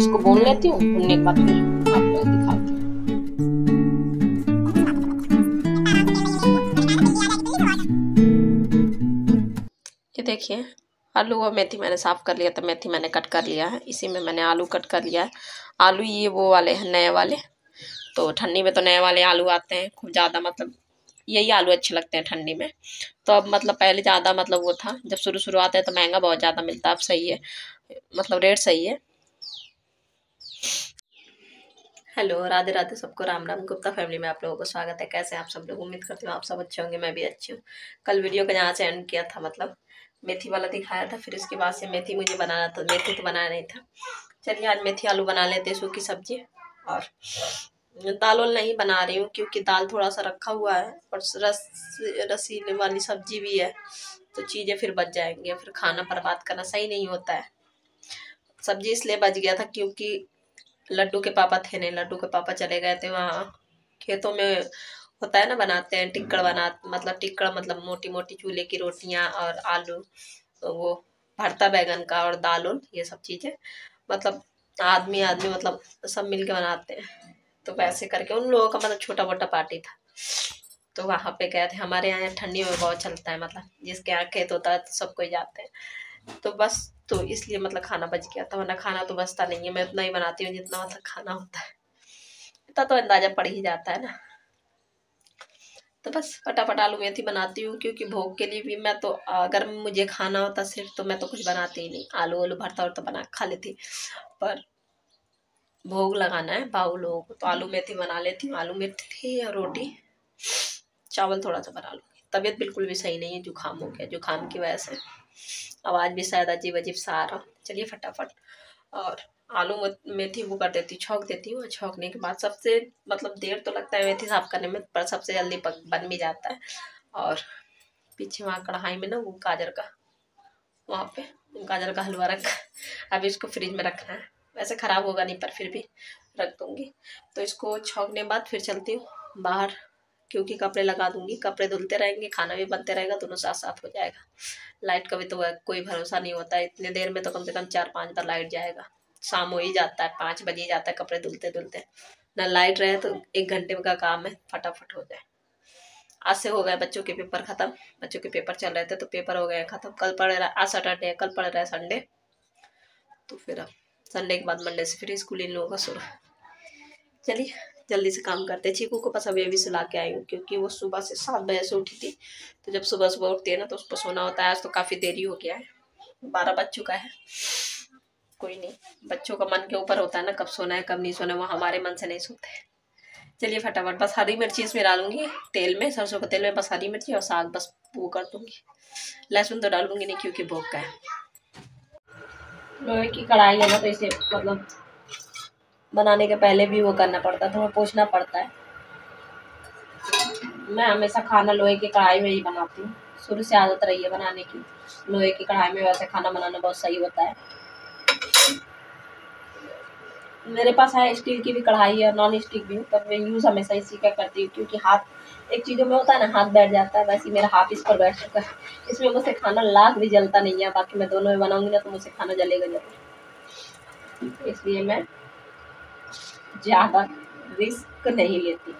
इसको भून लेती हूँ, भूनने के बाद फिर आपको दिखाती हूँ। ये देखिए आलू और मेथी मैंने साफ कर लिया था, मेथी मैंने कट कर लिया है, इसी में मैंने आलू कट कर लिया है। आलू ये वो वाले हैं नए वाले, तो ठंडी में तो नए वाले आलू आते हैं खूब ज़्यादा, मतलब यही आलू अच्छे लगते हैं ठंडी में। तो अब मतलब पहले ज़्यादा मतलब वो था, जब शुरू आते हैं तो महंगा बहुत ज़्यादा मिलता है, अब सही है, मतलब रेट सही है। हेलो, राधे राधे, सबको राम राम। गुप्ता फैमिली में आप लोगों को स्वागत है। कैसे आप सब लोग? उम्मीद करती हूँ आप सब अच्छे होंगे, मैं भी अच्छी हूँ। कल वीडियो का जहाँ से एंड किया था, मतलब मेथी वाला दिखाया था, फिर इसके बाद से मेथी मुझे बनाना था, मेथी तो बनाया नहीं था। चलिए आज मेथी आलू बना लेते हैं, सूखी सब्जी। और दाल वाल नहीं बना रही हूँ क्योंकि दाल थोड़ा सा रखा हुआ है और रसीले वाली सब्जी भी है, तो चीज़ें फिर बच जाएंगी, फिर खाना बर्बाद करना सही नहीं होता है। सब्जी इसलिए बच गया था क्योंकि लड्डू के पापा थे नहीं, लड्डू के पापा चले गए थे वहाँ खेतों में, होता है ना, बनाते हैं टिक्कड़, मतलब टिक्कड़ मतलब मोटी मोटी चूल्हे की रोटियां और आलू, तो वो भरता बैगन का और दाल उल ये सब चीज़ें, मतलब आदमी आदमी मतलब सब मिल के बनाते हैं। तो वैसे करके उन लोगों का मतलब छोटा मोटा पार्टी था, तो वहाँ पे गए थे। हमारे यहाँ ठंडी में बहुत चलता है, मतलब जिसके यहाँ खेत होता है तो सब कोई जाते हैं, तो बस तो इसलिए मतलब खाना बच गया था, वरना खाना तो बचता नहीं है। मैं उतना ही बनाती हूँ जितना मतलब खाना होता है, इतना तो अंदाजा पड़ ही जाता है ना। तो बस फटाफट आलू मेथी बनाती हूँ क्योंकि भोग के लिए भी मैं तो, अगर मुझे खाना होता सिर्फ तो मैं तो कुछ बनाती ही नहीं, आलू आलू भरता उरता बना खा लेती, पर भोग लगाना है बाबू लोगों को तो आलू मेथी बना लेती हूँ। आलू मेथी और रोटी, चावल थोड़ा सा बना लूँगी। तबीयत बिल्कुल भी सही नहीं है, जुकाम हो गया, जुकाम की वजह से आवाज़ भी शायद अजीब अजीब सा आ रहा। चलिए फटाफट और आलू मेथी वो कर देती हूँ, छौंक देती हूँ। छौंकने के बाद सबसे मतलब देर तो लगता है मेथी साफ करने में, पर सबसे जल्दी बन भी जाता है। और पीछे वहाँ कढ़ाई में ना वो गाजर का, वहाँ पे गाजर का हलवा रखा, अभी इसको फ्रिज में रखना है, वैसे ख़राब होगा नहीं पर फिर भी रख दूँगी। तो इसको छौंकने के बाद फिर चलती हूँ बाहर, क्योंकि कपड़े लगा दूँगी, कपड़े धुलते रहेंगे, खाना भी बनते रहेगा, दोनों साथ साथ हो जाएगा। लाइट का भी तो कोई भरोसा नहीं होता है, इतने देर में तो कम से कम 4-5 बार लाइट जाएगा, शाम हो ही जाता है, 5 बज ही जाता है कपड़े धुलते धुलते। ना लाइट रहे तो 1 घंटे का काम है, फटाफट हो जाए। आज से हो गए बच्चों के पेपर ख़त्म, बच्चों के पेपर चल रहे थे तो पेपर हो गए ख़त्म। कल पढ़ रहा, आज सैटरडे है, कल पढ़ रहा है संडे, तो फिर अब संडे के बाद मंडे से फिर स्कूल इन लोगों का शुरू। चलिए जल्दी से काम करते हैं। चीकू को बस अभी अभी सुला के आई हूँ क्योंकि वो सुबह से 7 बजे से उठी थी, तो जब सुबह सुबह उठती है ना तो उसको सोना होता है। आज तो काफ़ी देरी हो गया है, 12 बज चुका है। कोई नहीं, बच्चों का मन के ऊपर होता है ना, कब सोना है कब नहीं सोना है, वो हमारे मन से नहीं सोते। चलिए फटाफट बस हरी मिर्ची इसमें डालूंगी तेल में, सरसों के तेल में, बस हरी मिर्ची और साग बस वो कर दूंगी। लहसुन तो डालूंगी नहीं क्योंकि भोग का है। लोहे की कढ़ाई है ना, तो इसे मतलब बनाने के पहले भी वो करना पड़ता है, थोड़ा पोंछना पड़ता है। मैं हमेशा खाना लोहे की कढ़ाई में ही बनाती हूँ, शुरू से आदत रही है बनाने की लोहे की कढ़ाई में, वैसे खाना बनाना बहुत सही होता है। मेरे पास है स्टील की भी कढ़ाई है, नॉन स्टिक भी, पर मैं यूज़ हमेशा इसी का करती हूँ क्योंकि हाथ एक चीज़ों में होता है ना, हाथ बैठ जाता है, वैसे मेरा हाथ इस पर बैठ चुका है। इसमें मुझसे खाना लाख भी जलता नहीं है, बाकी मैं दोनों में बनाऊंगी ना तो मुझसे खाना जलेगा जरूर, इसलिए मैं ज़्यादा रिस्क नहीं लेती।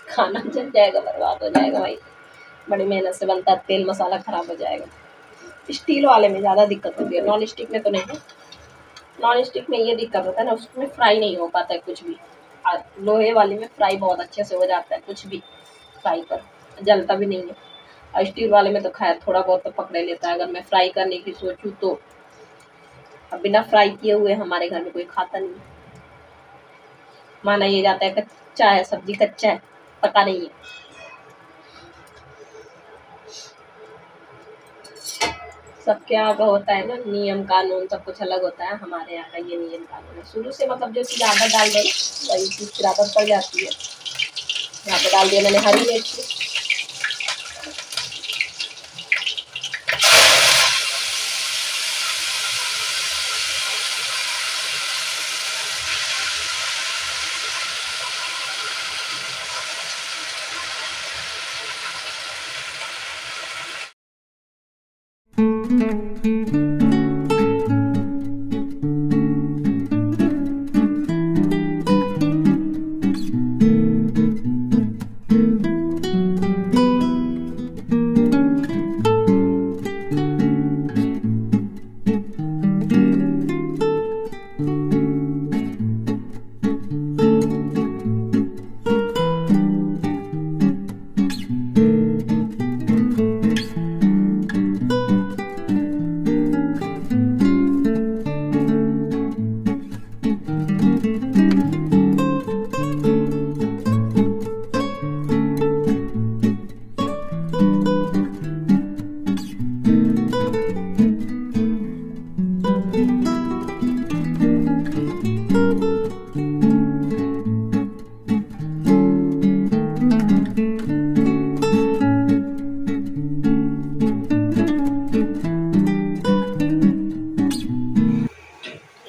खाना जल जाएगा, बर्बाद हो जाएगा भाई, बड़ी मेहनत से बनता है, तेल मसाला खराब हो जाएगा। स्टील वाले में ज़्यादा दिक्कत होती है, नॉन स्टिक में तो नहीं। नॉन स्टिक में ये दिक्कत होता है ना, उसमें फ्राई नहीं हो पाता है कुछ भी। लोहे वाले में फ्राई बहुत अच्छे से हो जाता है, कुछ भी फ्राई कर, जलता भी नहीं है। और स्टील वाले में तो खैर थोड़ा बहुत तो पकड़े लेता है, अगर मैं फ्राई करने की सोचूं तो। अब बिना फ्राई किए हुए हमारे घर में कोई खाता नहीं है, माना ये जाता है कच्चा है, सब्जी कच्चा है, पका नहीं है। सबके यहाँ का होता है ना नियम कानून, सब कुछ अलग होता है, हमारे यहाँ का ये नियम कानून है शुरू से, मतलब जो चीज़ आदत डाल दो वही चीज़ फिर आदत पड़ जाती है। यहाँ पे डाल दिया मैंने हरी मिर्ची,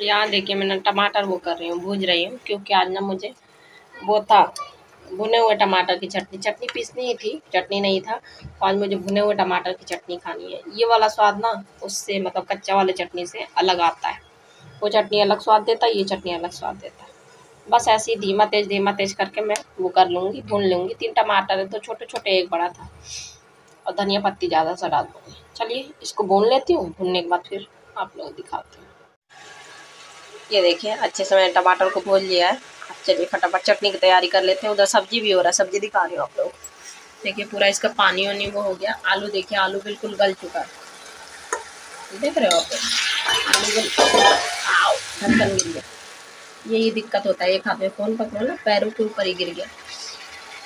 यहाँ देखिए मैंने टमाटर वो कर रही हूँ, भूज रही हूँ, क्योंकि आज ना मुझे वो था भुने हुए टमाटर की चटनी। चटनी पीसनी ही थी, चटनी नहीं था। आज मुझे भुने हुए टमाटर की चटनी खानी है। ये वाला स्वाद ना उससे मतलब कच्चा वाले चटनी से अलग आता है। वो चटनी अलग स्वाद देता है, ये चटनी अलग स्वाद देता है। बस ऐसे ही धीमा तेज करके मैं वो कर लूँगी, भून लूँगी। 3 टमाटर है तो छोटे-छोटे, 1 बड़ा था, और धनिया पत्ती ज़्यादा सा डाल दूँगी। चलिए इसको भून लेती हूँ, भूनने के बाद फिर आप लोग दिखाती हूँ। ये देखिए अच्छे से मैंने टमाटर को भून लिया है। अब चलिए फटाफट चटनी की तैयारी कर लेते हैं। उधर सब्जी भी हो रहा है, सब्जी दिखा रही हूँ आप लोग। देखिए पूरा इसका पानी वानी वो हो गया। आलू देखिए, आलू बिल्कुल गल चुका है, देख रहे हो आप लोग? आलू बिल्कुल, आओ ढक्कन गिर गया। यही दिक्कत होता है, एक हाथ में फ़ोन पकड़ो ना, पैरों के ऊपर ही गिर गया।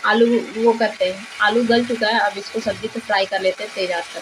आलू वो करते हैं, आलू गल चुका है। अब इसको सब्जी को फ्राई कर लेते हैं तेज आंच पर।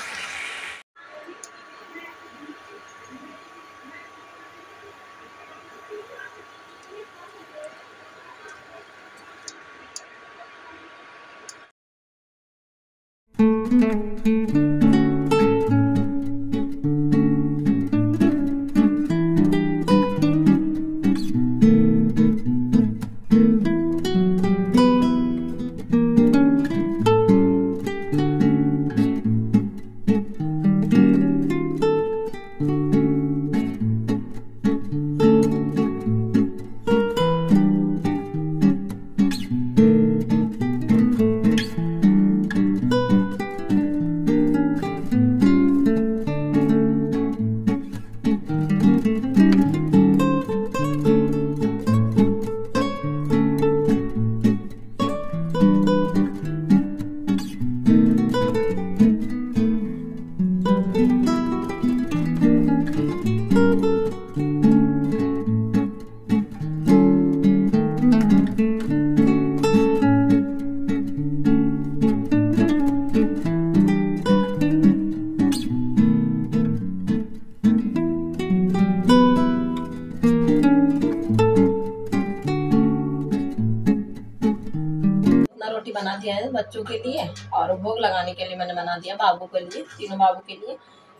रोटी बना दिया है बच्चों के लिए, और भोग लगाने के लिए मैंने बना दिया बाबू के लिए, तीनों बाबू के लिए।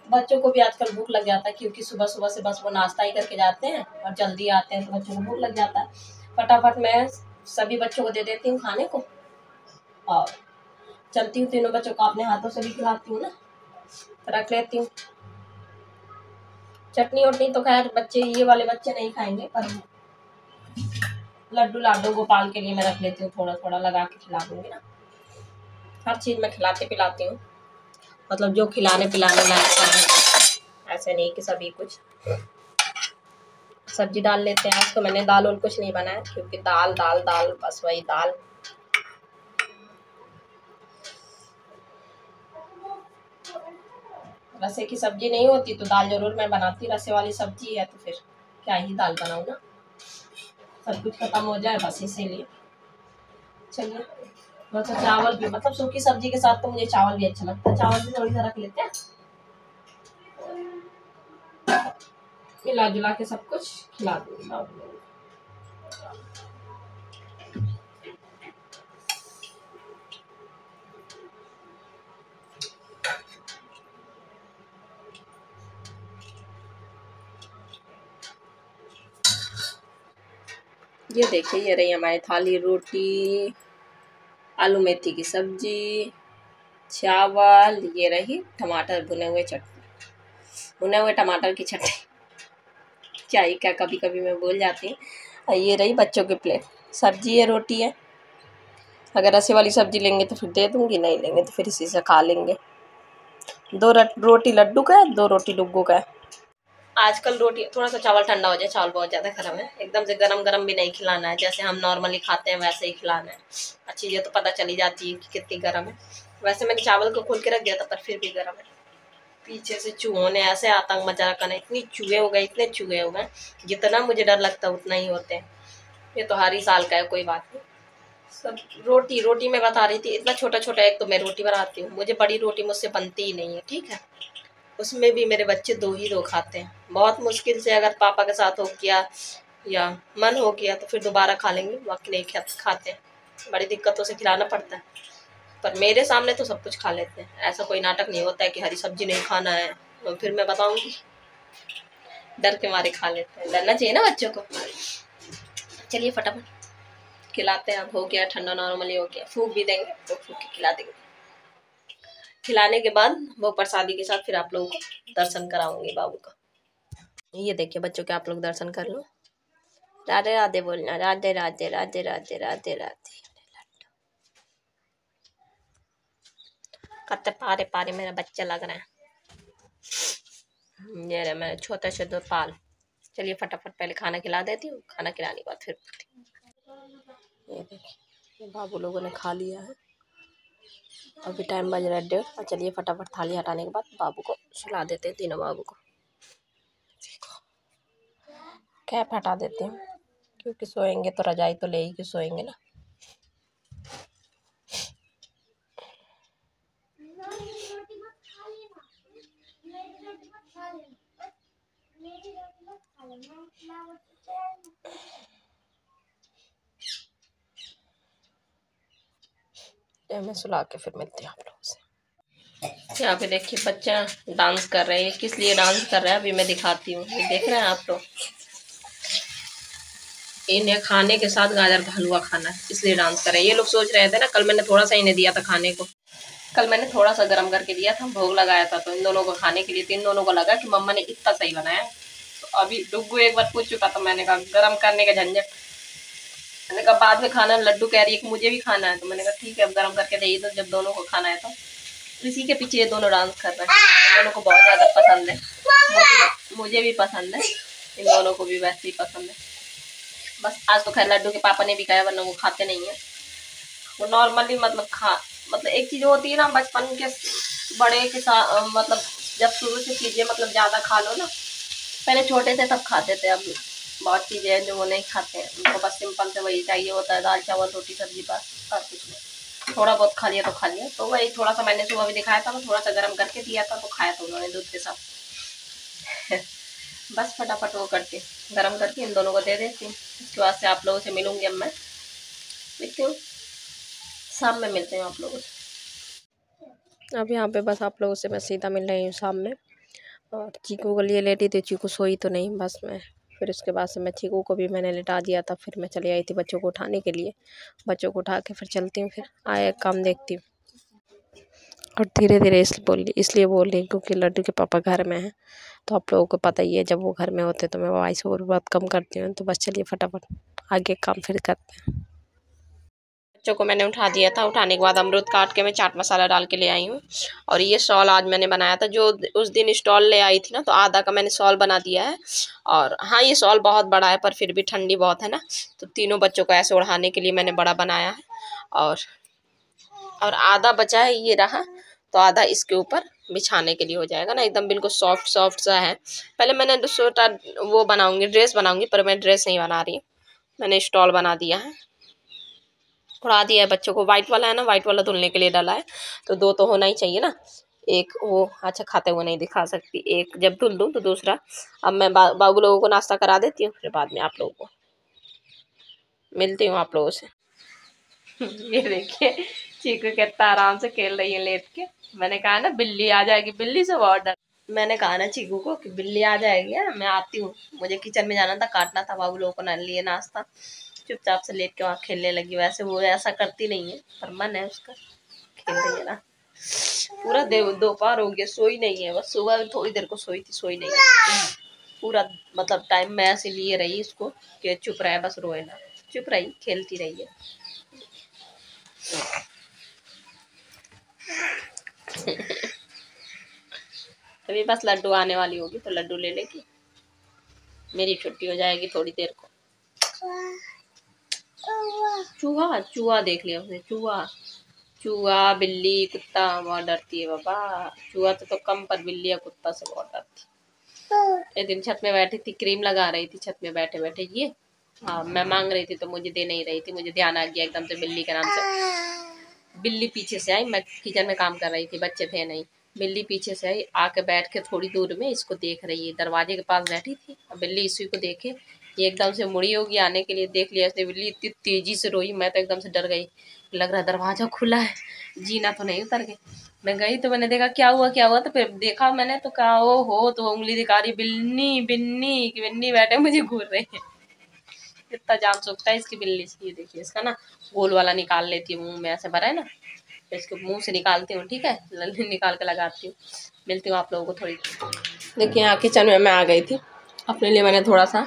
बच्चों को भी आजकल भूख लग जाता है, क्योंकि सुबह सुबह से बस वो नाश्ता ही करके जाते हैं और जल्दी आते हैं, तो बच्चों को भूख लग जाता है। फटाफट मैं सभी बच्चों को दे देती हूँ खाने को, और चलती हूँ। तीनों बच्चों को अपने हाथों से भी खिलाती हूँ ना, रख लेती हूँ। चटनी वटनी तो खैर बच्चे, ये वाले बच्चे नहीं खाएंगे, पर लड्डू लाडो गोपाल के लिए मैं रख लेती हूँ, थोड़ा थोड़ा लगा के खिला दूंगी ना। हर चीज़ में खिलाते पिलाती हूँ, मतलब जो खिलाने पिलाने लायक है, ऐसे नहीं कि सभी कुछ। सब्जी डाल लेते हैं। आज तो मैंने दाल और कुछ नहीं बनाया, क्योंकि दाल दाल दाल बस वही दाल। रसे की सब्जी नहीं होती तो दाल जरूर मैं बनाती, रसे वाली सब्जी है तो फिर क्या ही दाल बनाऊँ ना, सब कुछ खत्म हो जाए बस इसीलिए। चलिए मतलब चावल भी, मतलब सूखी सब्जी के साथ तो मुझे चावल भी अच्छा लगता है, चावल भी थोड़ी सा रख लेते हैं, मिला जुला के सब कुछ खिला दूंगी। ये देखिए, ये रही हमारी थाली, रोटी, आलू मेथी की सब्जी, चावल, ये रही टमाटर भुने हुए चटनी, भुने हुए टमाटर की चटनी, क्या ही क्या, कभी कभी मैं भूल जाती हूँ। और ये रही बच्चों की प्लेट, सब्जी है, रोटी है। अगर रसे वाली सब्जी लेंगे तो फिर दे दूँगी, नहीं लेंगे तो फिर इसी से खा लेंगे। 2 रोटी लड्डू का है, 2 रोटी डुग्गू का है। आजकल रोटी, थोड़ा सा चावल ठंडा हो जाए, चावल बहुत ज़्यादा गर्म है, एकदम से गरम गरम भी नहीं खिलाना है, जैसे हम नॉर्मली खाते हैं वैसे ही खिलाना है। अच्छी चीज़ें तो पता चली जाती है कि कितनी गर्म है। वैसे मैंने चावल को खोल के रख दिया था, पर फिर भी गर्म है। पीछे से चूहों ने ऐसे आतंक मचा रखा ना, इतनी चूहे हो गए, इतने चूहे हो गए, जितना मुझे डर लगता है उतना ही होते हैं। ये तो हर ही साल का है, कोई बात नहीं। सब रोटी, रोटी मैं बता रही थी, इतना छोटा छोटा एक तो मैं रोटी बनाती हूँ, मुझे बड़ी रोटी मुझसे बनती ही नहीं है, ठीक है। उसमें भी मेरे बच्चे 2 ही 2 खाते हैं, बहुत मुश्किल से, अगर पापा के साथ हो गया या मन हो गया तो फिर दोबारा खा लेंगे, बाकी नहीं खाते हैं। बड़ी दिक्कतों से खिलाना पड़ता है, पर मेरे सामने तो सब कुछ खा लेते हैं। ऐसा कोई नाटक नहीं होता है कि हरी सब्जी नहीं खाना है, तो फिर मैं बताऊंगी। डर के मारे खा लेते हैं, डरना चाहिए ना बच्चों को। चलिए फटाफट खिलाते हैं। अब हो गया ठंडा, नॉर्मली हो गया, फूक भी देंगे तो फूक के खिला देंगे। खिलाने के बाद वो प्रसादी के साथ फिर आप लोगों को दर्शन कराऊंगी बाबू का। ये देखिए बच्चों के आप लोग दर्शन कर लो। राधे राधे बोलना, राधे राधे राधे राधे राधे राधे। कत्ते पारे पारे मेरा बच्चा लग रहा है। ये रहा मेरा छोटा सा दो पाल। चलिए फटाफट पहले खाना खिला देती हूँ, खाना खिलाने के बाद फिर ये देखिए बाबू लोगों ने खा लिया है। अभी टाइम बज रहा है 1:30। और चलिए फटाफट थाली हटाने के बाद बाबू को सुला देते हैं, तीनों बाबू को कैप हटा देते हैं, क्योंकि सोएंगे तो रजाई तो ले ही के सोएंगे ना। मैं सुला के फिर मिलते हैं आप लोगों से। यहाँ पे देखिए बच्चा डांस कर रहे हैं। किस लिए डांस कर रहा है अभी मैं दिखाती हूँ। ये देख रहे हैं आप लोग, इन्हें खाने के साथ गाजर का हलवा खाना है, इसलिए डांस कर रहे हैं। ये लोग सोच रहे थे ना, कल मैंने थोड़ा सा इन्हें दिया था खाने को, कल मैंने थोड़ा सा गर्म करके दिया था, भोग लगाया था, तो इन दोनों को खाने के लिए, तो इन दोनों को लगा कि मम्मा ने इतना सही बनाया। तो अभी डुग्गू एक बार पूछ चुका, तो मैंने कहा गर्म करने का झंझट, मैंने कहा बाद में खाना। लड्डू कह रही है कि मुझे भी खाना है, तो मैंने कहा ठीक है अब गर्म करके दे दो, जब दोनों को खाना है। तो इसी के पीछे ये दोनों डांस कर रहे हैं। इन दोनों को बहुत ज्यादा पसंद है, मुझे भी पसंद है, इन दोनों को भी वैसे ही पसंद है। बस आज तो खैर लड्डू के पापा ने भी खाया, वरना वो खाते नहीं है। वो नॉर्मली मतलब एक चीज होती है ना बचपन के बड़े के साथ, मतलब जब शुरू से चीजें मतलब ज्यादा खा लो ना, पहले छोटे थे तब खाते थे, अब बहुत चीजें हैं जो वो नहीं खाते हैं, उनको बस सिंपल से वही चाहिए होता है, दाल चावल रोटी सब्जी, बस और कुछ नहीं। थोड़ा बहुत खा लिया तो खा लिया, तो वही थोड़ा सा मैंने सुबह भी दिखाया था, मैं थोड़ा सा गर्म करके दिया था, तो खाया था उन्होंने दूध के साथ। बस फटाफट वो करके गर्म करके इन दोनों को दे देती हूँ। इसके बाद से आप लोगों से मिलूंगी अब मैं, देखती हूँ शाम में मिलते हैं आप लोगों से। अब यहाँ पे बस आप लोगों से मैं सीधा मिल रही हूँ शाम में। और चीकू को लिए लेटी थी, चीकू सोई तो नहीं, बस मैं फिर उसके बाद से मैं चीकू को भी मैंने लिटा दिया था, फिर मैं चली आई थी बच्चों को उठाने के लिए। बच्चों को उठा के फिर चलती हूँ, फिर आया काम देखती हूँ। और धीरे धीरे इसलिए बोल रही क्योंकि लड्डू के पापा घर में हैं, तो आप लोगों को पता ही है जब वो घर में होते तो मैं वॉइस ओवर बहुत कम करती हूँ। तो बस चलिए फटाफट आगे काम फिर करते हैं। बच्चों को मैंने उठा दिया था, उठाने के बाद अमरूद काट के मैं चाट मसाला डाल के ले आई हूँ। और ये शॉल आज मैंने बनाया था, जो उस दिन स्टॉल ले आई थी ना, तो आधा का मैंने शॉल बना दिया है। और हाँ ये शॉल बहुत बड़ा है, पर फिर भी ठंडी बहुत है ना, तो तीनों बच्चों को ऐसे ओढ़ाने के लिए मैंने बड़ा बनाया है। और आधा बचा है, ये रहा, तो आधा इसके ऊपर बिछाने के लिए हो जाएगा ना, एकदम बिल्कुल सॉफ्ट सॉफ्ट सा है। पहले मैंने स्वेटर वो बनाऊंगी, ड्रेस बनाऊंगी, पर मैं ड्रेस नहीं बना रही, मैंने स्टॉल बना दिया है, उड़ा दिया है। बच्चों को वाइट वाला है ना, वाइट वाला धुलने के लिए डाला है, तो दो तो होना ही चाहिए ना। एक वो अच्छा खाते हुए नहीं दिखा सकती, एक जब धुल दूँ तो दूसरा। अब मैं बाबू लोगों को नाश्ता करा देती हूँ, फिर बाद में आप लोगों को मिलती हूँ आप लोगों से। ये देखिए चीकू कितना आराम से खेल रही है लेट के। मैंने कहा ना बिल्ली आ जाएगी, बिल्ली से बहुत डर। मैंने कहा ना चीकू को कि बिल्ली आ जाएगी, मैं आती हूँ, मुझे किचन में जाना था, काटना था बाबू लोगों को ना लिए नाश्ता। चुपचाप से लेट के वहाँ खेलने लगी। वैसे वो ऐसा करती नहीं है, पर मन है उसका, खेल रही है ना। पूरा दोपहर हो गया, सोई नहीं है, बस सुबह थोड़ी देर को सोई थी, सोई नहीं है पूरा, मतलब टाइम मैं ऐसे लिए रही इसको कि चुप रहे, बस रोए ना, चुप रही, खेलती रही है। अभी बस लड्डू आने वाली होगी तो लड्डू ले लेगी, मेरी छुट्टी हो जाएगी थोड़ी देर को। चूहा चूहा देख लिया उसने, चूहा चूहा बिल्ली कुत्ता बहुत डरती है बाबा। चूहा तो कम, पर बिल्ली या कुत्ता से बहुत डरती। एक दिन छत में बैठी थी, क्रीम लगा रही थी छत में बैठे बैठे, ये हाँ मैं मांग रही थी तो मुझे दे नहीं रही थी, मुझे ध्यान आ गया एकदम से बिल्ली के नाम से। बिल्ली पीछे से आई, मैं किचन में काम कर रही थी, बच्चे थे नहीं, बिल्ली पीछे से आई, आके बैठ के थोड़ी दूर में इसको देख रही है, दरवाजे के पास बैठी थी, और बिल्ली इसी को देखे ये एकदम से मुड़ी होगी आने के लिए, देख लिया इसने बिल्ली, इतनी तेजी से रोई, मैं तो एकदम से डर गई, लग रहा दरवाजा खुला है, जीना तो नहीं उतर गई। मैं गई तो मैंने देखा क्या हुआ, तो फिर देखा मैंने तो कहा ओ हो, तो उंगली दिखा रही, बिन्नी बिन्नी बिन्नी बैठे मुझे घूर रहे हैं। इतना जान सकता है इसकी बिल्ली से। ये देखिए इसका ना गोल वाला निकाल लेती हूँ, मुंह में ऐसे भरा है ना, तो इसको मुंह से निकालती हूँ, ठीक है, निकाल के लगाती हूँ। मिलती हूँ आप लोगों को थोड़ी। देखिए यहाँ किचन में मैं आ गई थी, अपने लिए मैंने थोड़ा सा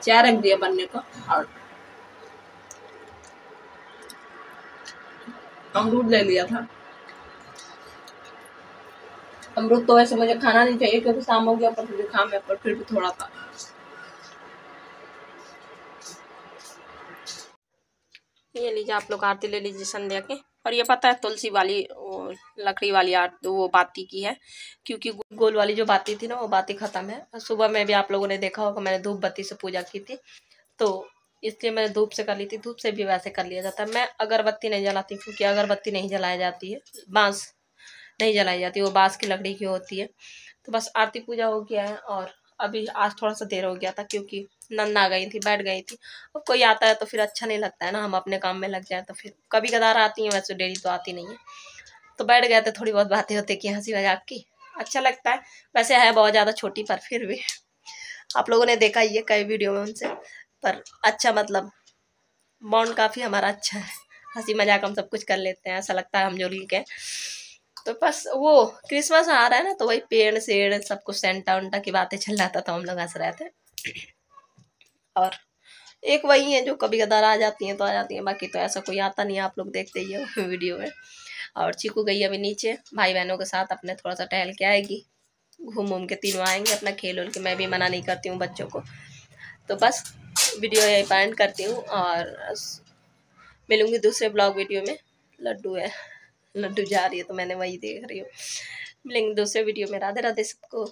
चाय रख दिया बनने को, और अमरूद ले लिया था। अमरूद तो वैसे मुझे खाना नहीं चाहिए क्योंकि शाम हो गया, पर जुकाम है, पर फिर भी थोड़ा था। ये लीजिए आप लोग आरती ले लीजिए संध्या के। और ये पता है तुलसी वाली लकड़ी वाली आरती वो बाती की है, क्योंकि गोल वाली जो बाती थी ना वो बाती खत्म है। सुबह में भी आप लोगों ने देखा होगा मैंने धूप बत्ती से पूजा की थी, तो इसलिए मैंने धूप से कर ली थी। धूप से भी वैसे कर लिया जाता है। मैं अगरबत्ती नहीं जलाती क्योंकि अगरबत्ती नहीं जलाई जाती है, बांस नहीं जलाई जाती, वो बांस की लकड़ी की होती है। तो बस आरती पूजा हो गया है। और अभी आज थोड़ा सा देर हो गया था क्योंकि नंद आ गई थी, बैठ गई थी। अब कोई आता है तो फिर अच्छा नहीं लगता है ना, हम अपने काम में लग जाए तो फिर कभी कदार आती हैं, वैसे डेली तो आती नहीं है। तो बैठ गए थे, थोड़ी बहुत बातें होती की, हंसी मजाक की, अच्छा लगता है। वैसे है बहुत ज़्यादा छोटी, पर फिर भी आप लोगों ने देखा ही है कई वीडियो में उनसे, पर अच्छा मतलब बॉन्ड काफ़ी हमारा अच्छा है, हंसी मजाक हम सब कुछ कर लेते हैं, ऐसा लगता है हम जो के। तो बस वो क्रिसमस आ रहा है ना, तो वही पेड़ सेड़ सब कुछ सेंटा उंटा की बातें चल रहा था, तो हम लोग हंस रहे थे। और एक वही है जो कभी कदार आ जाती हैं तो आ जाती हैं, बाकी तो ऐसा कोई आता नहीं है, आप लोग देखते ही हो वीडियो में। और चीकू गई अभी नीचे भाई बहनों के साथ अपने, थोड़ा सा टहल के आएगी, घूम घूम के तीनों आएंगे अपना खेल उल के। मैं भी मना नहीं करती हूँ बच्चों को। तो बस वीडियो यही एंड करती हूँ, और मिलूंगी दूसरे ब्लॉग वीडियो में। लड्डू है, लड्डू जा रही है तो मैंने वही देख रही हूँ। मिलेंगे दूसरे वीडियो में। राधे राधे सबको।